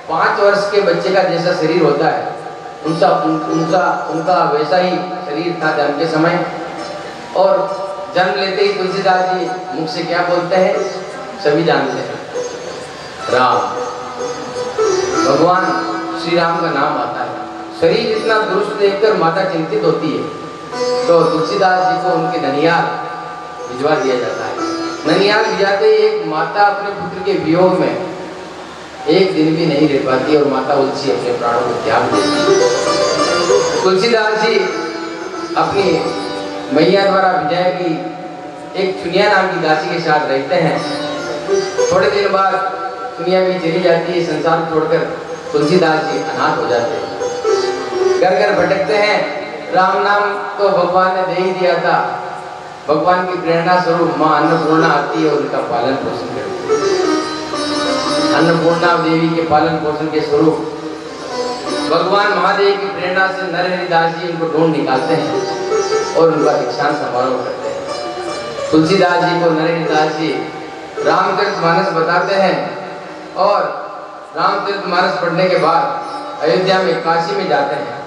5 वर्ष के बच्चे का जैसा शरीर होता है उनका वैसा ही शरीर था जन्म के समय। और जन्म लेते ही तुलसीदास जी मुख से क्या बोलते हैं सभी जानते हैं, राम। भगवान श्री राम का नाम आता है। शरीर इतना दुरुस्त देखकर माता चिंतित होती है, तो तुलसीदास जी को उनके ननिहाल भिजवा दिया जाता है। ननिहाल भिजाते ही एक माता अपने पुत्र के वियोग में एक दिन भी नहीं रह पाती और माता तुलसी अपने प्राणों को त्याग देती है। तुलसीदास जी अपनी मैया द्वारा भिजाई गई एक चुनिया नाम की दासी के साथ रहते हैं। थोड़े दिन बाद चुनिया भी चली जाती है, संसार छोड़कर तुलसीदास जी अनाथ हो जाते हैं। घर घर भटकते हैं। राम नाम तो भगवान ने दे ही दिया था। भगवान की प्रेरणा स्वरूप माँ अन्नपूर्णा आती है और उनका पालन पोषण करती है। अन्नपूर्णा देवी के पालन पोषण के स्वरूप भगवान महादेव की प्रेरणा से नरहरिदास जी उनको ढूंढ निकालते हैं और उनका दीक्षांत समारोह करते हैं। तुलसीदास जी को नरहरिदास जी रामचरितमानस बताते हैं और रामचरितमानस पढ़ने के बाद अयोध्या में काशी में जाते हैं।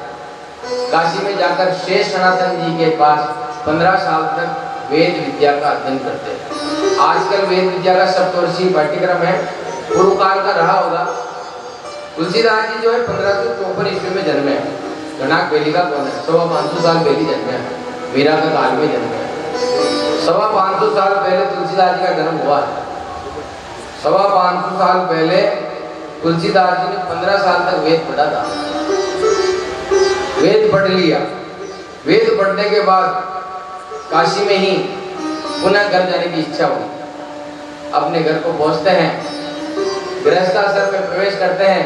काशी में जाकर शेष सनातन जी के पास 15 साल तक वेद विद्या का अध्ययन करते हैं। आजकल वेद विद्या का सप्तवर्षीय पाठ्यक्रम है, पूर्व काल का रहा होगा। तुलसीदास जी जो है 1554 ईस्वी में जन्मे हैं। गणाक बेली का कौन है? 525 साल पहले जन्मे हैं। मीरा का काल में जन्मे हैं। 525 साल पहले तुलसीदास जी का जन्म हुआ है। 525 साल पहले तुलसीदास जी ने 15 साल तक वेद पढ़ा था। वेद पढ़ लिया। वेद पढ़ने के बाद काशी में ही पुनः घर जाने की इच्छा हुई। अपने घर को पहुंचते हैं, गृहस्थाश्रम में प्रवेश करते हैं।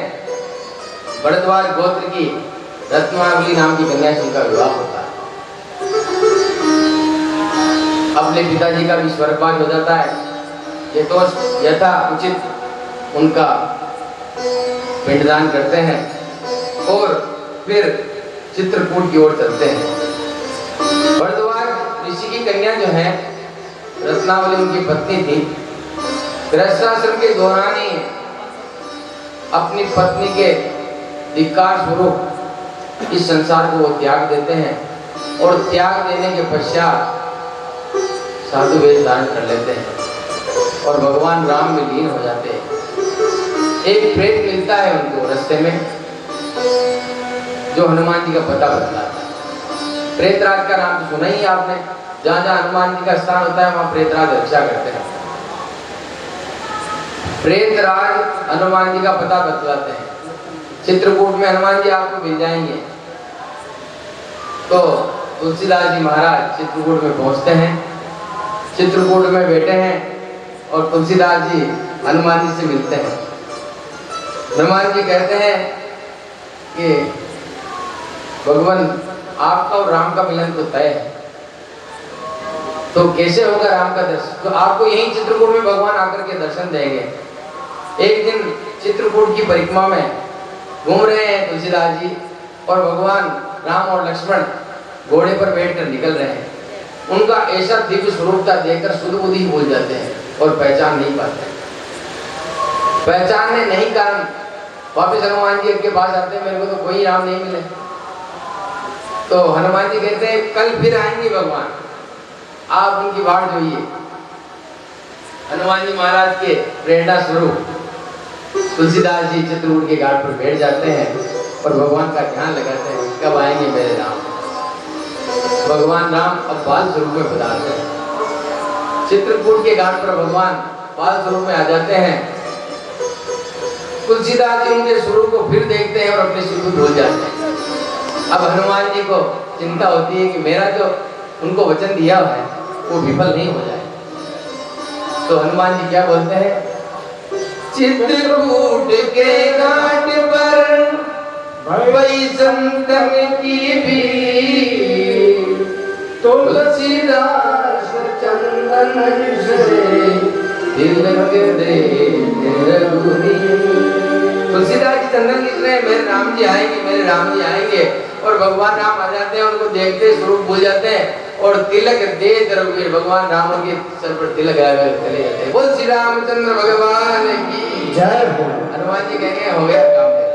भरद्वाज गोत्र की रत्नावली नाम की कन्या से उनका विवाह होता है। अपने पिताजी का भी स्वर्गवास हो जाता है। ये तो यथा उचित उनका पिंडदान करते हैं और फिर चित्रकूट की ओर चलते हैं। भरद्वाज ऋषि की कन्या जो है रत्नावली उनकी पत्नी थी। गृहस्थाश्रम के दौरान ही अपनी पत्नी के धिक्कार स्वरूप इस संसार को वो त्याग देते हैं और त्याग देने के पश्चात साधु वेश धारण कर लेते हैं और भगवान राम में लीन हो जाते हैं। एक प्रेत मिलता है उनको रास्ते में जो हनुमान जी का पता बतलाता है। प्रेतराज का नाम तो सुना ही आपने। जहाँ जहाँ हनुमान जी का स्थान होता है वहाँ प्रेतराज रक्षा करते हैं। प्रेतराज हनुमान जी का पता बतलाते हैं। चित्रकूट में हनुमान जी आपको मिल जाएंगे। तो तुलसीदास जी महाराज चित्रकूट में पहुंचते हैं। चित्रकूट में बैठे हैं और तुलसीदास जी हनुमान जी से मिलते हैं। हनुमान जी कहते हैं कि भगवान आपका और राम का मिलन तो तय है, तो कैसे होगा राम का दर्शन? तो आपको यही चित्रकूट में भगवान आकर के दर्शन देंगे। एक दिन चित्रकूट की परिक्रमा में घूम रहे हैं तुलसीदास जी और भगवान राम और लक्ष्मण घोड़े पर बैठकर निकल रहे हैं। उनका ऐसा दिव्य स्वरूपता देखकर शुद्ध बुद्धि भूल जाते हैं और पहचान नहीं पाते। पहचानने नहीं कारण वापिस हनुमान जी के पास आते हैं, मेरे को तो कोई राम नहीं मिले। तो हनुमान जी कहते हैं कल फिर आएंगे भगवान, आप उनकी बाट जोइए। हनुमान जी महाराज के प्रेरणा स्वरूप तुलसीदास जी चित्रकूट के घाट पर बैठ जाते हैं और भगवान का ध्यान लगाते हैं, कब आएंगे मेरे राम। भगवान राम अब बाल स्वरूप में पधारते हैं। चित्रकूट के घाट पर भगवान बाल स्वरूप में आ जाते हैं। तुलसीदास जी उनके स्वरूप को फिर देखते हैं और अपने स्वरूप को भूल जाते हैं। अब हनुमान जी को चिंता होती है कि मेरा जो उनको वचन दिया है वो विफल नहीं हो जाए। तो हनुमान जी क्या बोलते हैं, चित्रकूट के घाट पर वही संतन की भीड़, तुलसीदास चंदन से तिलक दे रघुवीर। तुलसीदास जी चंदन लिख रहे हैं, मेरे राम जी आएंगे, मेरे राम जी आएंगे। और भगवान राम आ जाते हैं, उनको देखते स्वरूप भूल जाते हैं और तिलक दे रघुवीर, भगवान राम के सर पर तिलक लगा कर चले जाते हैं। बोल श्री रामचंद्र भगवान की जय हो। हनुमान जी कहेंगे हो गया काम मेरा।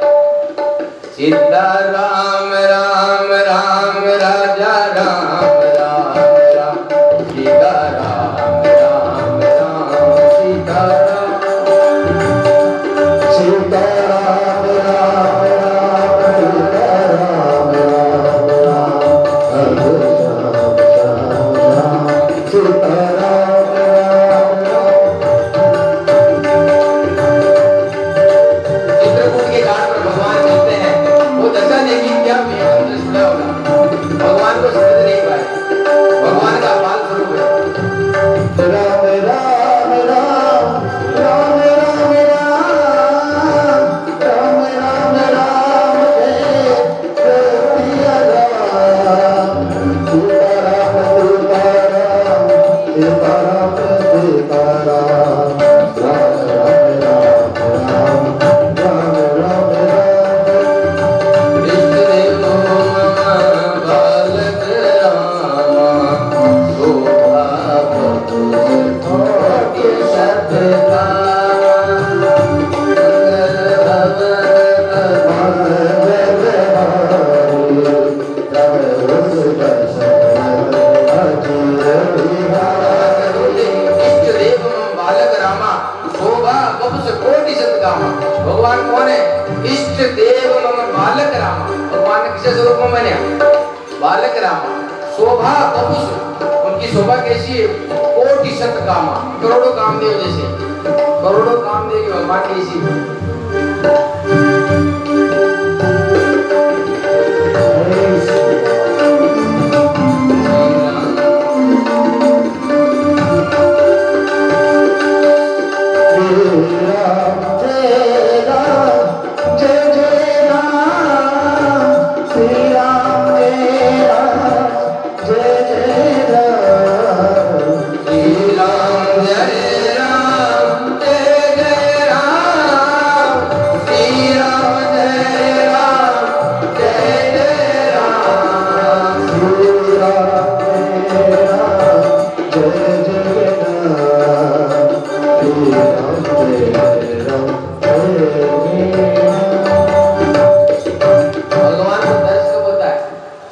सीता राम राम राम राजा राम राम राम, सीता राम राम राम सीता राम, सीता राम राम राम राम राम राम सीता राम राम चित्रकूट के घाट पर भगवान मिलते हैं। वो दशा देखी क्या मंत्र सुना होगा, भगवान को समझ नहीं पाए। भगवान का बाल स्वरूप है। राम राम राम राम राम राम राम राम राम जय सिया राम, सीता राम सीता राम सीता राम सीता राम, राम राम राम राम राम राम राम। इष्ट देव मम बालक रामा, शोभा कोटि सत्कामा, इष्ट देव मम बालक रामा, शोभा बहुस कोटि सत्कामा। भगवान कौन है? इष्ट देव मम बालक रामा। भगवान ने किस स्वरूप में बने? बालक रामा। शोभा बहुस, उनकी शोभा कैसी है? कोटि सत्कामा, करोड़ों कामदेव जैसे। करोड़ों कामदेव की भगवान कैसी है? श्री राम जय राम जय जय राम, श्री राम जय राम जय जय राम। भगवान को दर्श कब होता है?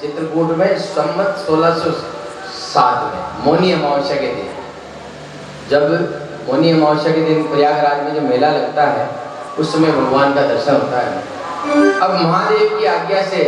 चित्रकूट में संवत 1607 में मौनी अमावस्या के दिन। जब मौनी अमावस्या के दिन प्रयागराज में जो मेला लगता है, उस समय भगवान का दर्शन होता है। अब महादेव की आज्ञा से